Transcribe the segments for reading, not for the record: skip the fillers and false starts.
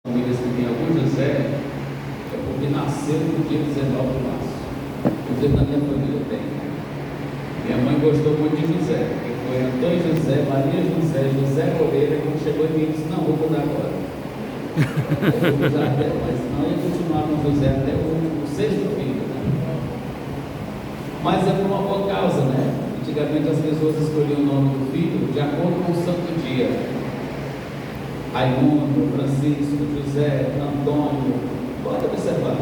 famílias que tem algum José, é porque nasceu no dia 19 de março. Inclusive na minha família tem. Minha mãe gostou muito de José, porque foi Antônio José, Maria José, José Moreira, e quando chegou em mim, disse: não, vou mudar agora. Eu vou mudar até, mas não ia continuar com José até o sexto filho. Mas é por uma boa causa, né? Antigamente as pessoas escolhiam o nome do filho de acordo com o santo dia. Raimundo, Francisco, José, Antônio. Pode observar.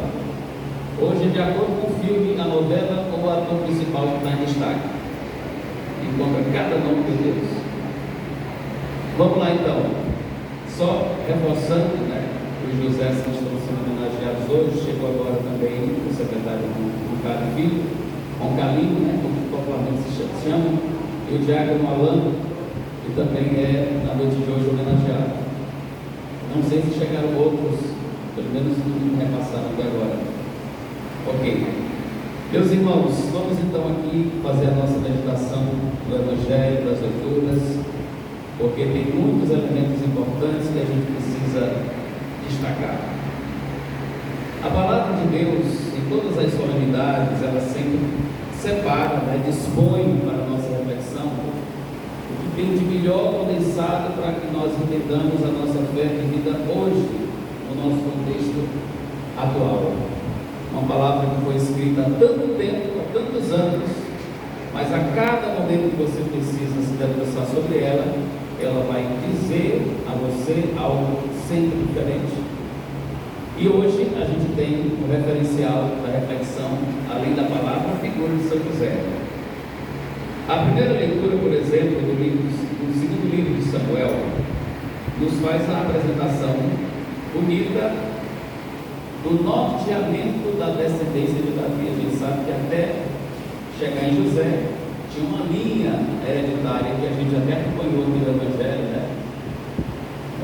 Hoje, de acordo com o filme, a novela ou o ator principal que está em destaque, encontra cada nome de Deus. Vamos lá então. Só reforçando, né? Os José que estão sendo homenageados hoje. Chegou agora também o secretário Ricardo Filho, Roncalino, né? Como popularmente se chama, e o diácono Alan, que também é na noite de hoje homenageado. Não sei se chegaram outros, pelo menos me repassaram até agora. Ok. Meus irmãos, vamos então aqui fazer a nossa meditação do Evangelho, das leituras, porque tem muitos elementos importantes que a gente precisa destacar. A palavra de Deus, em todas as solenidades, ela sempre separa, né, dispõe para a nossa reflexão o que tem de melhor condensado para que nós entendamos a nossa fé de vida hoje, no nosso contexto atual. Uma palavra que foi escrita há tanto tempo, há tantos anos, mas a cada momento que você precisa se debruçar sobre ela, ela vai dizer a você algo sempre diferente. E hoje a gente tem um referencial da reflexão, além da palavra, a figura de São José. A primeira leitura, por exemplo, do segundo livro de Samuel, nos faz a apresentação bonita do norteamento da descendência de Davi. A gente sabe que até chegar em José, tinha uma linha hereditária que a gente até acompanhou no Evangelho, né?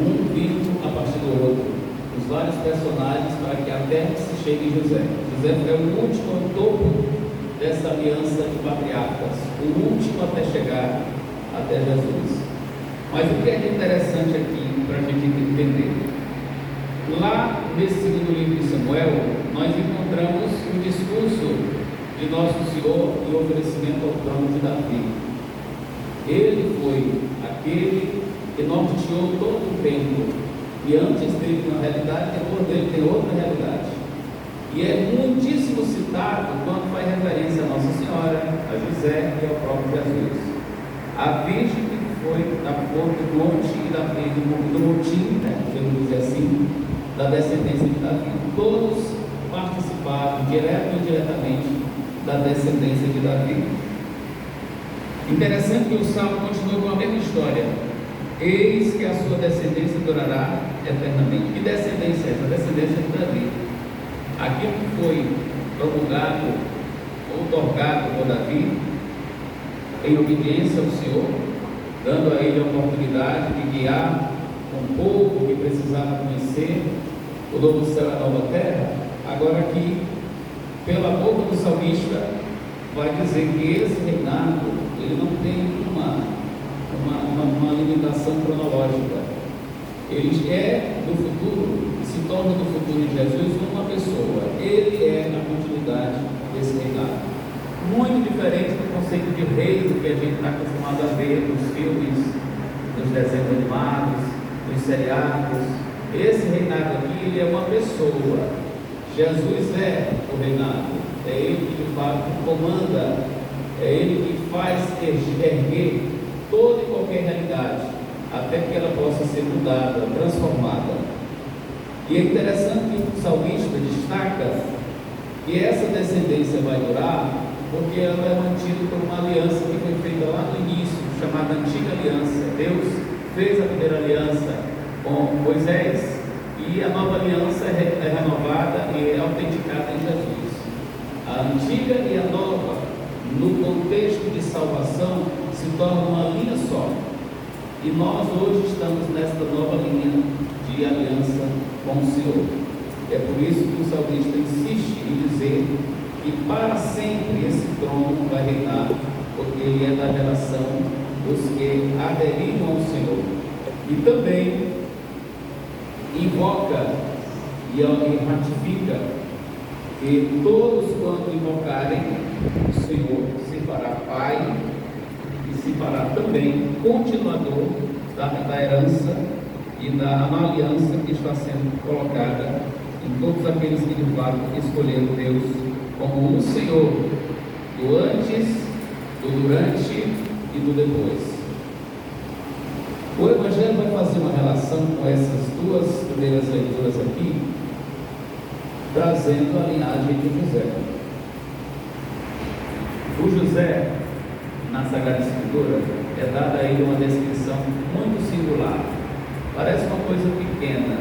Um vindo a partir do outro, os vários personagens, para que até se chegue em José. José é o último topo dessa aliança de patriarcas, o último até chegar até Jesus. Mas o que é interessante aqui para a gente entender? Lá nesse segundo livro de Samuel, nós encontramos o discurso de Nosso Senhor em oferecimento ao trono de Davi. Ele foi aquele que norteou todo o tempo, e antes dele uma realidade, depois dele tem outra realidade. E é muitíssimo citado quando faz referência a Nossa Senhora, a José e ao próprio Jesus. A Virgem que foi da porta do monte e do motim, né, podemos dizer assim, da descendência de Davi. Todos participaram, direto ou indiretamente, da descendência de Davi. Interessante que o Salmo continua com a mesma história. Eis que a sua descendência durará eternamente. Que descendência é essa? A descendência de Davi. Aquilo que foi promulgado, outorgado por Davi, em obediência ao Senhor, dando a ele a oportunidade de guiar um povo que precisava conhecer o novo céu e a nova terra. Agora aqui, pela boca do salmista, vai dizer que esse reinado, ele não tem uma limitação cronológica. Ele é do futuro, e se torna do futuro de Jesus uma pessoa. Ele é a continuidade desse reinado. Muito diferente do conceito de rei que a gente está acostumado a ver nos filmes, nos desenhos animados, nos seriados. Esse reinado aqui, ele é uma pessoa. Jesus é o reinado. É ele que de fato comanda, é ele que faz erguer toda e qualquer realidade, até que ela possa ser mudada, transformada. E é interessante que o salmista destaca que essa descendência vai durar, porque ela é mantida por uma aliança que foi feita lá no início, chamada Antiga Aliança. Deus fez a primeira aliança com Moisés, e a nova aliança é renovada e é autenticada em Jesus. A antiga e a nova, no contexto de salvação, se torna uma linha só. E nós hoje estamos nesta nova linha de aliança com o Senhor. É por isso que o salmista insiste em dizer que para sempre esse trono vai reinar, porque ele é da geração dos que aderiram ao Senhor. E também invoca e ratifica que todos quando invocarem o Senhor se fará Pai e se fará também continuador da herança e da aliança que está sendo colocada em todos aqueles que de fato escolheram Deus como o Senhor, do antes, do durante e do depois. O Evangelho vai fazer uma relação com essas duas primeiras leituras aqui, trazendo a linhagem de José. O José, na Sagrada Escritura, é dada a ele uma descrição muito singular. Parece uma coisa pequena,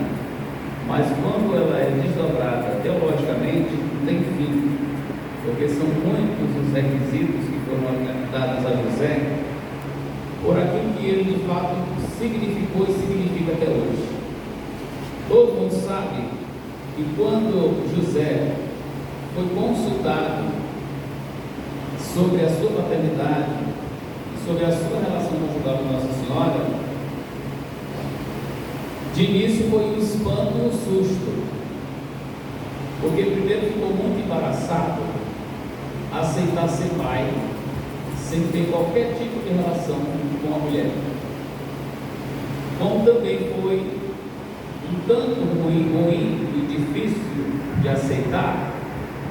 mas quando ela é desdobrada teologicamente, não tem fim, porque são muitos os requisitos que foram dados a José, por aquilo que ele de fato significou e significa até hoje. Todo mundo sabe que quando José foi consultado sobre a sua paternidade, sobre a sua relação conjugal com Nossa Senhora, de início foi um espanto e um susto, porque primeiro ficou muito embaraçado a aceitar ser pai, sem ter qualquer tipo de relação com a mulher. Como também foi um tanto ruim e difícil de aceitar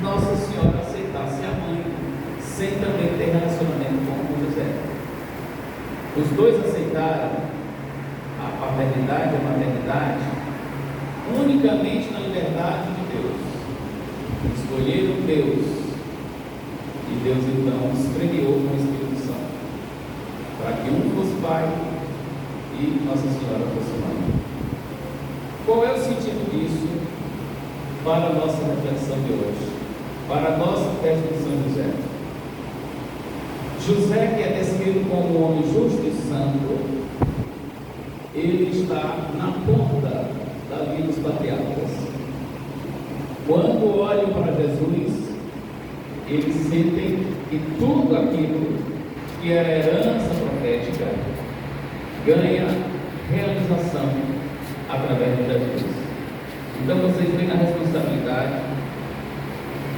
Nossa Senhora aceitar ser a mãe, sem também ter relacionamento com José. Os dois aceitaram a paternidade e a maternidade unicamente na liberdade de Deus. Escolheram Deus. E Deus então os premiou com o Espírito Santo, para que um fosse pai e Nossa Senhora fosse mãe. Qual é o sentido disso para a nossa reflexão de hoje? Para a nossa festa de São José? José, que é descrito como um homem justo e santo, ele está na ponta da vida dos patriarcas. Quando olham para Jesus, eles sentem que tudo aquilo que era herança profética ganha realização através de Jesus. Então vocês veem a responsabilidade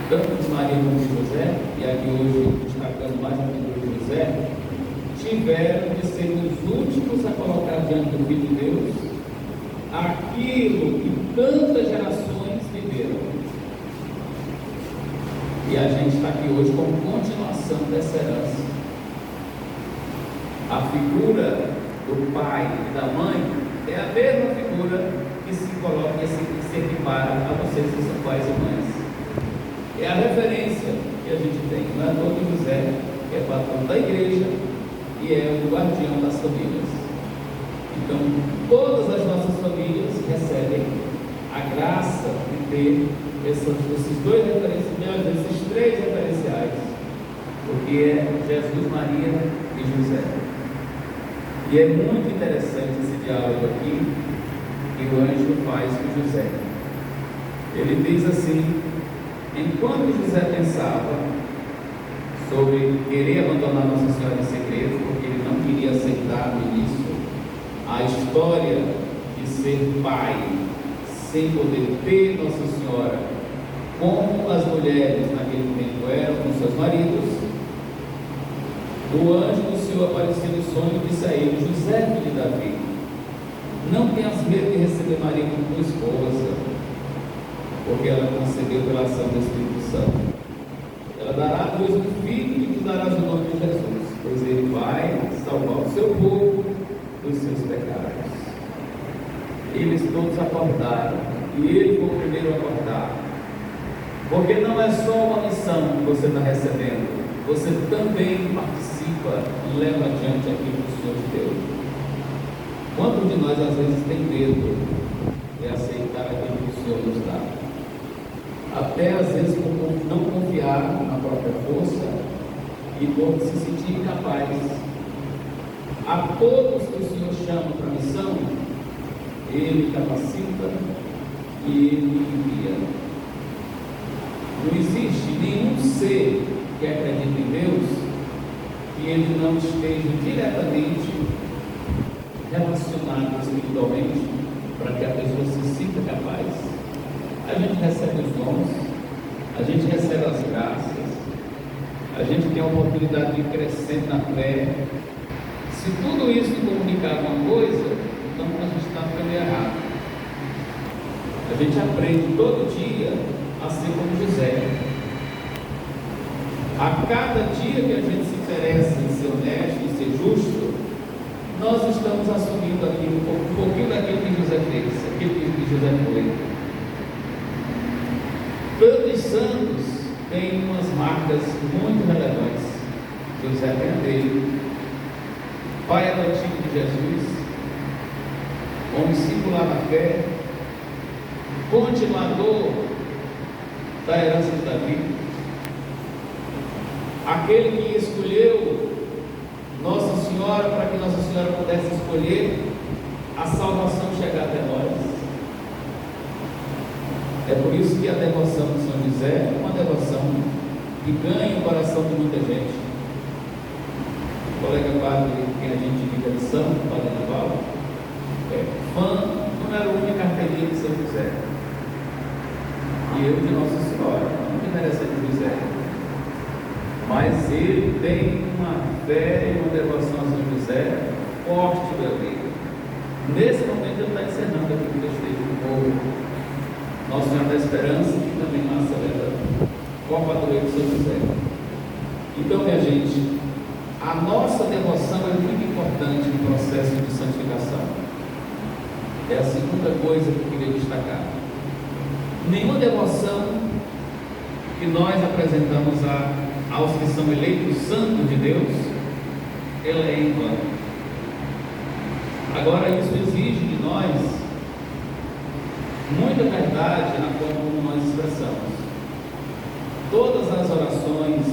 tanto de Maria como de José, e aqui hoje destacando mais a figura de José, tiveram de ser os últimos a colocar diante do Filho de Deus aquilo que tantas gerações viveram. E a gente está aqui hoje como continuação dessa herança. A figura do pai e da mãe é a mesma figura que se coloca e se equipara a vocês que são pais e mães. É a referência que a gente tem. Não é todo José, que é patrão da igreja e é o guardião das famílias. Então, todas as nossas famílias recebem a graça de ter esses dois referenciais, esses três referenciais, porque é Jesus, Maria e José. E é muito interessante esse diálogo aqui que o anjo faz com José. Ele diz assim: enquanto José pensava sobre querer abandonar Nossa Senhora em segredo, porque ele não queria aceitar no início a história de ser pai sem poder ter Nossa Senhora como as mulheres naquele momento eram com seus maridos, o anjo do Senhor apareceu no sonho e disse a ele: José, filho de Davi, não tenhas medo de receber Maria como tua esposa, porque ela concebeu pela ação do Espírito Santo. Ela dará a luz um filho e tu darás o nome de Jesus, pois ele vai salvar o seu povo dos seus pecados. Eles todos acordaram, e ele foi o primeiro a acordar, porque não é só uma missão que você está recebendo, você também participa e leva adiante aquilo que o Senhor te deu. Quantos de nós às vezes tem medo de aceitar aquilo que o Senhor nos dá? Até às vezes por não confiar na própria força e por se sentir incapaz. A todos que o Senhor chama para a missão, Ele capacita e Ele envia. Não existe nenhum ser que acredita em Deus que ele não esteja diretamente relacionado espiritualmente para que a pessoa se sinta capaz. A gente recebe os dons, a gente recebe as graças, a gente tem a oportunidade de crescer na fé. Se tudo isso comunicar uma coisa, então a gente está ficando errado. A gente aprende todo dia a ser como José. A cada dia que a gente se interessa em ser honesto, em ser justo, nós estamos assumindo aquilo, um pouquinho daquilo que José fez, aquilo que José foi. Todos os santos têm umas marcas muito relevantes. José tem a dele, pai adotivo de Jesus, homem singular na fé, continuador da herança de Davi, aquele que escolheu Nossa Senhora para que Nossa Senhora pudesse escolher a salvação chegar até nós. É por isso que a devoção de São José é uma devoção que ganha o coração de muita gente. O colega padre, que a gente vive a lição, o padre Naval, é fã número 1 de carteirinha de São José. E eu de Nossa Senhora, não me interessa de José. Mas ele tem uma fé e uma devoção a São José forte da vida. Nesse momento ele está encenando aqui no festejo do povo. Nossa Senhora da Esperança, que também nós celebramos com a padroeira de São José. Então, minha gente, a nossa devoção é muito importante no processo de santificação. É a segunda coisa que eu queria destacar. Nenhuma devoção que nós apresentamos aos que são eleitos santos de Deus, ela é em vão. Agora, isso exige de nós muita verdade na forma como nós expressamos. Todas as orações,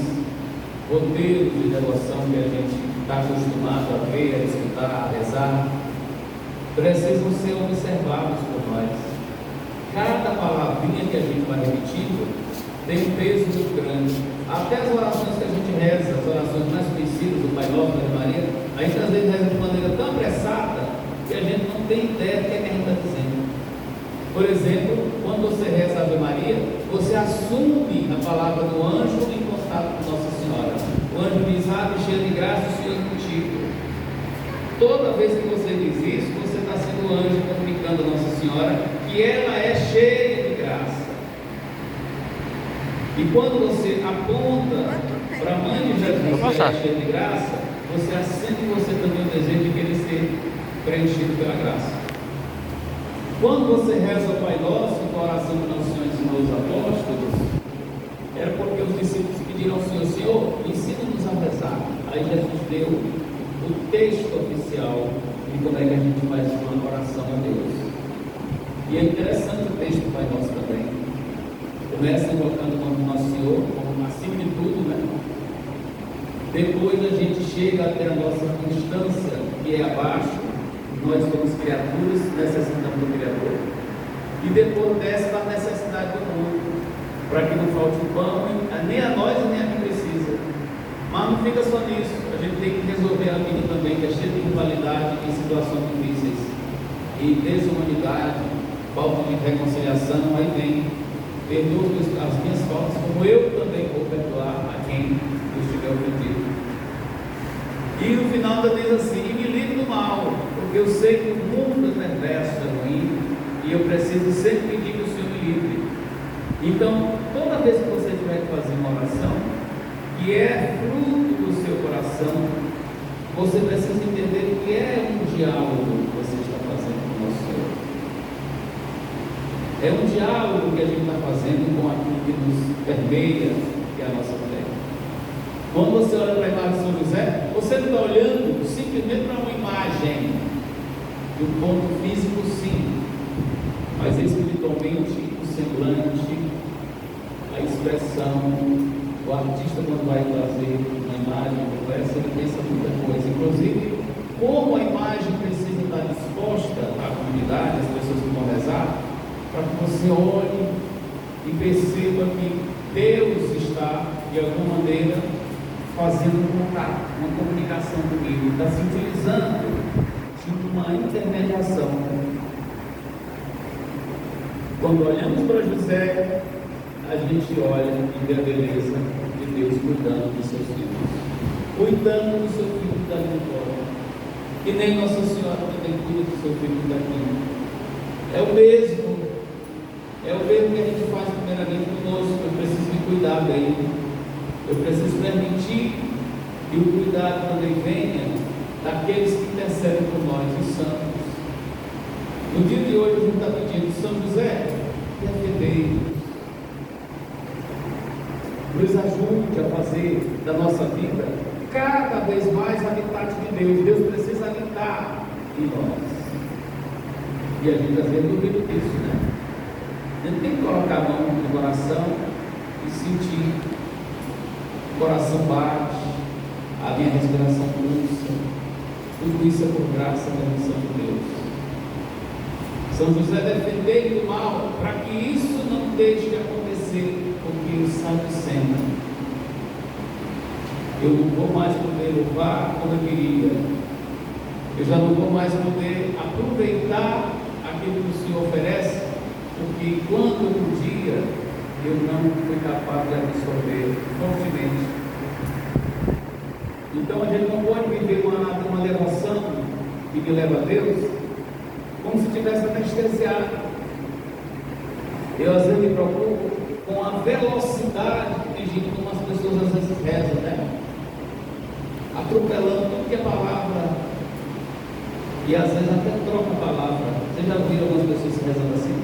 roteiros de devoção que a gente está acostumado a ver, a escutar, a rezar, precisam ser observados por nós. Cada palavrinha que a gente vai repetindo tem um peso muito grande. Até as orações que a gente reza, as orações mais conhecidas, do Pai Nosso, da Maria, a gente às vezes reza de maneira tão apressada que a gente não tem ideia do que é que a gente está dizendo. Por exemplo, quando você reza a Ave Maria, você assume a palavra do anjo em contato com Nossa Senhora. O anjo diz: ave cheia de graça, o Senhor é contigo. Toda vez que você diz isso, você está sendo o anjo comunicando a Nossa Senhora que ela é cheia de graça. E quando você aponta para a mãe de Jesus, que é cheia de graça, você assente você também o desejo de querer ser preenchido pela graça. Quando você reza o Pai Nosso, com a oração que Nosso Senhor ensinou os apóstolos, era porque os discípulos pediram ao Senhor: Senhor, ensina-nos a rezar. Aí Jesus deu o texto oficial de como é que a gente faz uma oração a Deus. E é interessante o texto do Pai Nosso também. Começa invocando o nome do Nosso Senhor, como acima de tudo, né? Depois a gente chega até a nossa instância, que é abaixo. Nós somos criaturas, necessitamos do Criador. E depois desce da necessidade do mundo, para que não falte o pão, nem a nós nem a quem precisa. Mas não fica só nisso. A gente tem que resolver a vida também, que é cheia de rivalidade em situações difíceis, e desumanidade, falta de reconciliação. Aí vem: perdoa as minhas faltas, como eu também vou perdoar a quem eu estiver ofendido. E no final ainda diz assim: e me livre do mal, porque eu sei que o mundo é perverso, é ruim, e eu preciso sempre pedir que o Senhor me livre. Então, toda vez que você tiver que fazer uma oração que é fruto do seu coração, você precisa entender que é um diálogo que você está fazendo com o nosso Senhor. É um diálogo que a gente está fazendo com aquilo que nos permeia, que é a nossa fé. Quando você olha para a imagem de São José, você não está olhando simplesmente para uma imagem, do ponto físico, sim, mas espiritualmente, o semblante, a expressão. O artista, quando vai fazer uma imagem, ele pensa muita coisa, inclusive como a imagem precisa estar disposta à comunidade, às pessoas que vão rezar, para que você olhe e perceba que Deus está, de alguma maneira, fazendo um contato, uma comunicação comigo, está se utilizando de uma intermediação. Quando olhamos para José, a gente olha e vê a beleza de Deus cuidando dos seus filhos, cuidando do seu filho que está ali fora, que nem Nossa Senhora também cuida do seu filho que está aqui. É o mesmo que a gente faz primeiramente conosco. Eu preciso me cuidar bem, eu preciso permitir que o cuidado também venha daqueles que intercedem por nós, os santos. No dia de hoje a gente está pedindo: São José, defendei-nos, nos ajude a fazer da nossa vida cada vez mais habitat de Deus. Deus precisa habitar em nós. E a gente às vezes duvida disso, né? A gente tem que colocar a mão no coração e sentir. O coração bate, a minha respiração pulsa. Tudo isso é por graça da missão de Deus. São José, defendei do mal, para que isso não deixe de acontecer, porque o Santo Sena. Eu não vou mais poder louvar como eu queria. Eu já não vou mais poder aproveitar aquilo que o Senhor oferece, porque quando eu podia, eu não fui capaz de absorver fortemente. Então a gente não pode viver uma devoção que me leva a Deus como se estivesse anestesiado. Eu às vezes me preocupo com a velocidade que tem gente, como as pessoas às vezes rezam, né? Atropelando tudo que é palavra. E às vezes até troca a palavra. Vocês já viram algumas pessoas rezando assim?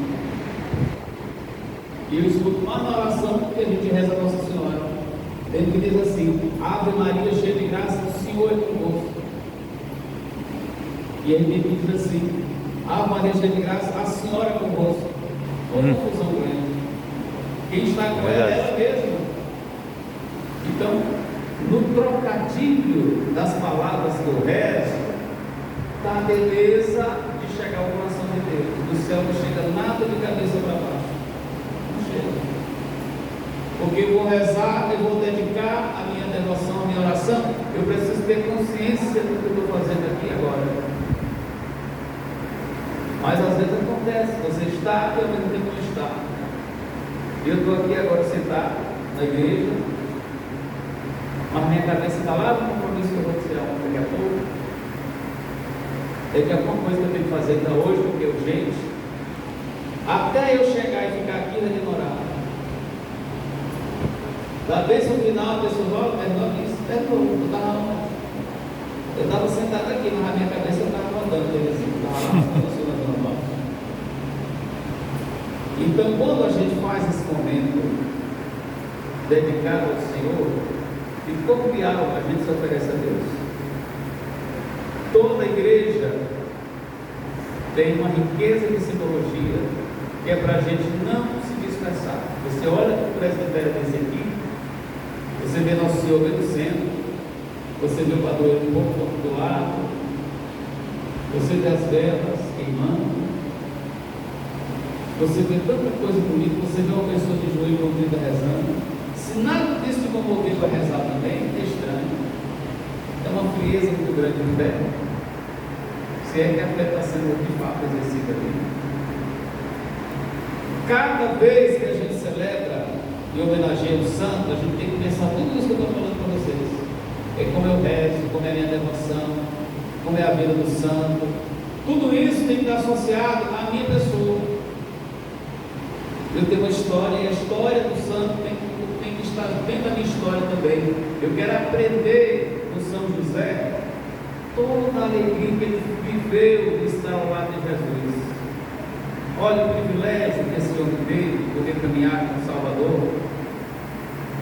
E eu escuto mais na oração que a gente reza a Nossa Senhora. Ele que diz assim: Ave Maria, cheia de graça, o Senhor é convosco. E ele diz assim: Ave Maria, cheia de graça, a Senhora é convosco. Uma confusão grande. Quem está com ela é ela mesma. Então, no trocadilho das palavras que eu rezo, está a beleza de chegar ao coração de Deus. Do céu não chega nada de cabeça para baixo. Não chega. Porque eu vou rezar, eu vou dedicar a minha devoção, a minha oração. Eu preciso ter consciência do que eu estou fazendo aqui agora. Mas às vezes acontece, você está e ao mesmo tempo não está. Eu estou aqui agora sentado na igreja, mas minha cabeça está lá no compromisso que eu vou tirar daqui a pouco. Tem alguma coisa que eu tenho que fazer ainda hoje, porque urgente. Até eu chegar e ficar aqui vai demorar. Da vez no final, a pessoa volta, eu estava sentado aqui, mas a minha cabeça estava rodando, estava lá funcionando normal. Então, quando a gente faz esse momento dedicado ao Senhor, de cordial a gente se oferece a Deus. Toda a igreja tem uma riqueza de simbologia que é para a gente não se dispersar. Você olha para o presbitério desse aqui, você vê Nosso Senhor bem no centro, você vê o padroeiro um pouco do lado, você vê as velas queimando, você vê tanta coisa bonita, você vê uma pessoa de joelho comprida rezando. Se nada disso te comover para rezar também, é estranho. É uma frieza muito grande no pé. Se é que a fé está sendo de fato exercida ali. Cada vez que a gente celebra e homenageia o santo, a gente tem que pensar tudo isso que eu estou falando para vocês. É como eu rezo, como é a minha devoção, como é a vida do santo. Tudo isso tem que estar associado à minha pessoa. Eu tenho uma história e a história do santo tem que estar dentro da minha história também. Eu quero aprender com São José toda a alegria que ele viveu de estar ao lado de Jesus. Olha o privilégio que esse homem teve de poder caminhar com o Salvador.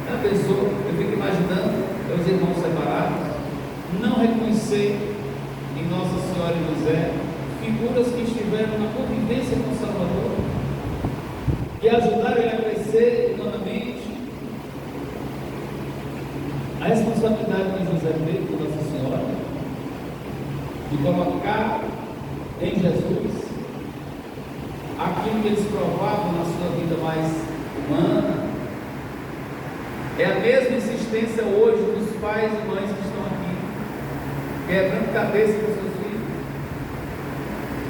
Já pensou? Eu fico imaginando os irmãos separados não reconhecer em Nossa Senhora e José figuras que estiveram na convivência com o Salvador, que ajudaram ele a crescer humanamente. A responsabilidade que José teve com Nossa Senhora de colocar em Jesus aquilo que eles provavam na sua vida mais humana. É a mesma insistência hoje dos pais e mães que estão aqui, quebrando cabeça com seus filhos,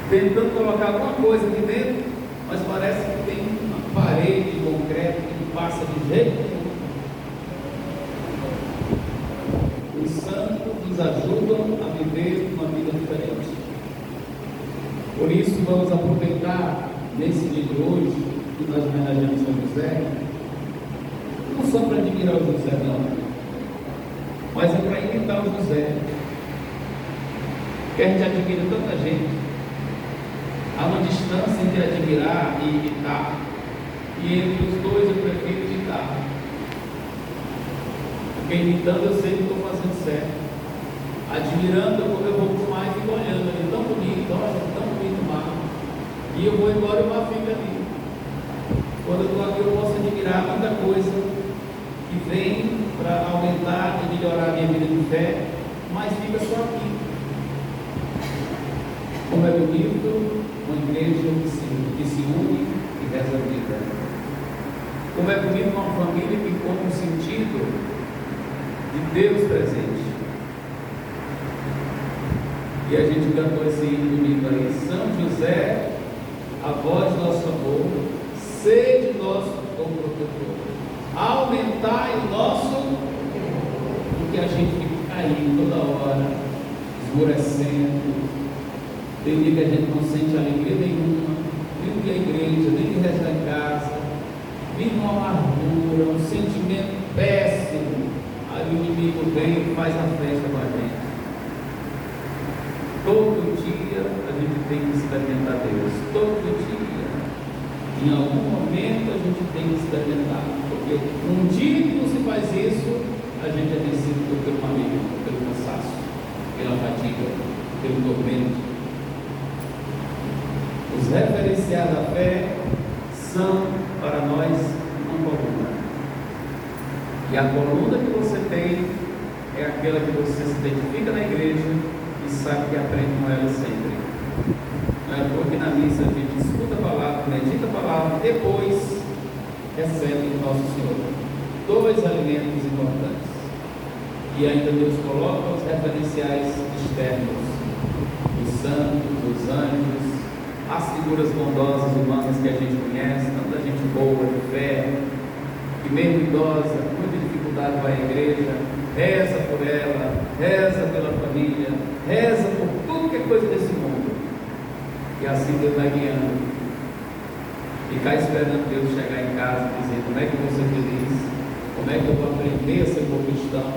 tentando colocar alguma coisa aqui dentro, mas parece que tem uma parede de concreto que não passa de jeito nenhum. Os santos nos ajudam a viver uma vida diferente. Por isso, vamos aproveitar nesse dia de hoje, que nós homenageamos São José, não só para admirar o José, não, mas é para imitar o José. Porque a gente admira tanta gente, há uma distância entre admirar e imitar, e entre os dois eu prefiro imitar. Porque imitando eu sei que estou fazendo certo, admirando eu vou mais e olhando ali, tão bonito, olha, tão bonito o mar, e eu vou embora e o mar fica ali. Quando eu estou aqui eu posso admirar muita coisa que vem para aumentar e melhorar a minha vida de fé, mas fica só aqui. Como é bonito uma igreja que se une e reza a vida. Como é bonito uma família que encontra um sentido de Deus presente. E a gente cantou esse hino bonito aí: São José, a voz do nosso amor, sede nosso como protetor, aumentai o nosso, porque a gente fica caindo toda hora, esmorecendo. Tem dia que a gente não sente alegria nenhuma, nem de ir à igreja, nem de rezar em casa, vive uma amargura, um sentimento péssimo. Aí o inimigo vem e faz a festa com a gente. Todo dia a gente tem que experimentar Deus, todo dia. Em algum momento a gente tem que experimentar, porque um dia que não se faz isso, a gente é vencido pelo maligno, pelo cansaço, pela fadiga, pelo tormento. Os referenciais da fé são para nós uma coluna. E a coluna que você tem é aquela que você se identifica na igreja e sabe que aprende com ela sempre. Não é porque na missa a gente escuta a palavra, medita a palavra, depois recebe o nosso Senhor. Dois alimentos importantes. E ainda Deus coloca os referenciais externos, os santos, os anjos, as figuras bondosas humanas que a gente conhece, tanta gente boa, de fé, que mesmo idosa, com muita dificuldade vai à igreja, reza por ela, reza pela família, reza por tudo que é coisa desse mundo. E assim Deus vai guiando. Ficar esperando Deus chegar em casa e dizer: como é que eu vou ser feliz? Como é que eu vou aprender a ser bom cristão?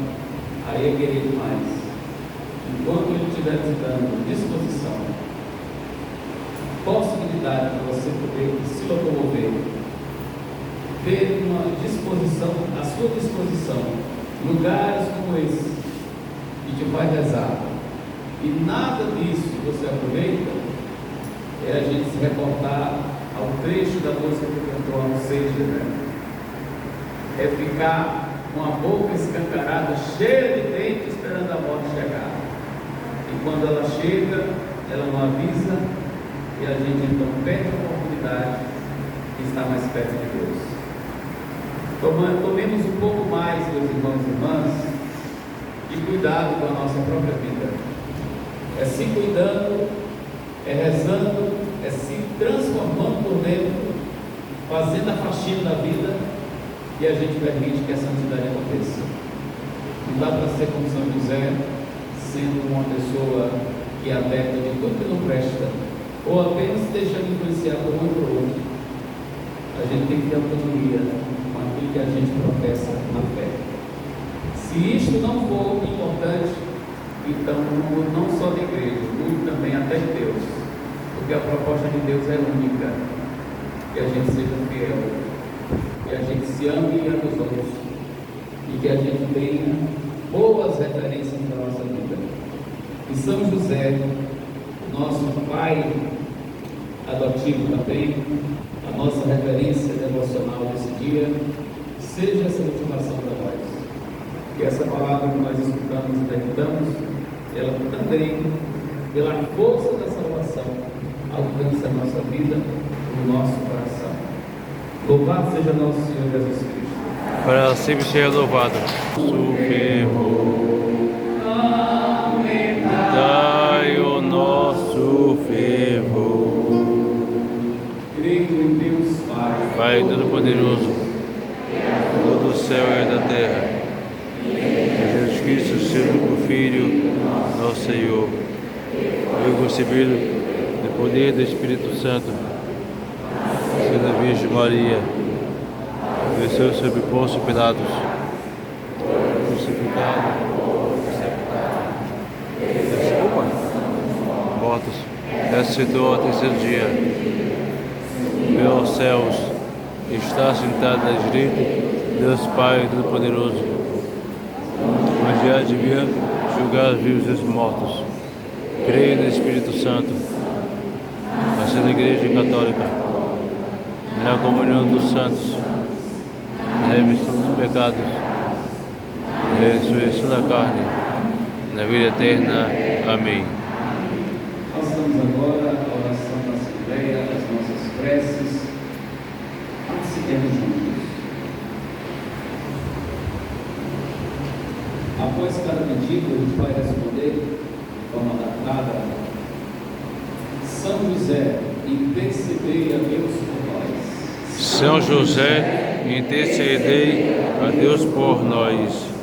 Aí é querer demais. Enquanto Ele estiver te dando disposição, possibilidade de você poder se locomover, ter uma disposição, à sua disposição, lugares como esse, que te faz rezar, e nada disso você aproveita, é a gente se reportar ao trecho da música que cantou, ou seja, é ficar com a boca escancarada, cheia de dente, esperando a morte chegar. E quando ela chega, ela não avisa, e a gente então perde a oportunidade de estar mais perto de Deus. Tomemos um pouco mais, meus irmãos e irmãs, de cuidado com a nossa própria vida. É se cuidando, é rezando, é se transformando por dentro, fazendo a faxina da vida, e a gente permite que a santidade aconteça. Não dá para ser como São José, sendo uma pessoa que é adepta de tudo que não presta, ou apenas se deixando influenciar por um ou por outro. A gente tem que ter autonomia com aquilo que a gente professa na fé. Se isto não for importante, então não só da igreja, muito também até de Deus, porque a proposta de Deus é única, que a gente seja fiel, que a gente se ame e ame os outros, e que a gente tenha boas referências para a nossa vida. E São José, nosso pai adotivo também, a nossa referência devocional desse dia, seja essa motivação para nós. Que essa palavra que nós escutamos e meditamos, ela também, pela força da salvação, alcance a nossa vida, o nosso coração. Louvado seja nosso Senhor Jesus Cristo. Para sempre seja louvado. Dai o nosso fervor. Creio Pai Todo-Poderoso, do céu e da terra, Jesus Cristo, seu único Filho, nosso Senhor, eu concebido do poder do Espírito Santo, sendo a Virgem Maria, desceu sobre Pôncio Pilatos, crucificado, mortos, ressuscitou ao terceiro dia, pelos céus, está sentado à direita de Deus Pai Todo-Poderoso, onde há de vir julgar os vivos e os mortos. Creio no Espírito Santo, na Santa Igreja Católica, na comunhão dos santos, na remissão dos pecados, na ressurreição da carne, na vida eterna. Amém. Façamos agora a oração da Assembleia, as nossas preces. Participemos juntos. Após cada pedido, a gente vai responder de forma adaptada. São José, intercedei a Deus por nós. São José, intercedei a Deus por nós.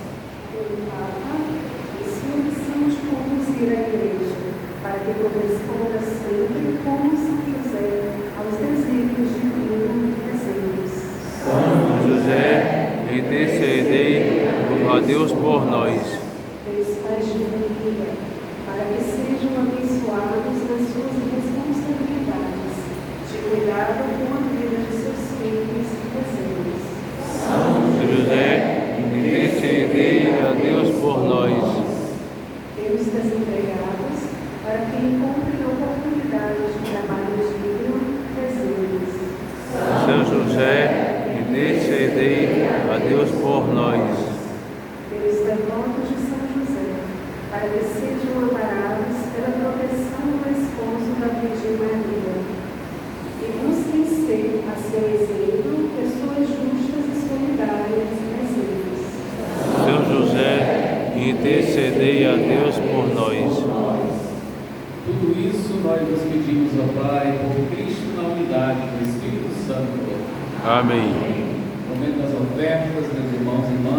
A igreja, para que corresponda sempre, como São José, aos desígnios divinos e desejos. São José, intercedei a Deus por nós. Deus Pai de vida, para que sejam abençoados nas suas responsabilidades, de cuidado com a vida de seus filhos e desejos. São José, intercedei a Deus por nós. Deus das empregados, para que encontrem oportunidades de trabalho digno e desejos. São José, intercedei a Deus por nós. Deus devotos de São José, para que sejam amparados pela proteção do esposo da Virgem Maria, e busquem ser, a seu exemplo, pessoas justas e solidárias e desejos. São José, intercedei a Deus por nós. Tudo isso nós nos pedimos ao Pai, por Cristo na unidade do Espírito Santo. Amém. Momento das ofertas, meus irmãos e irmãs.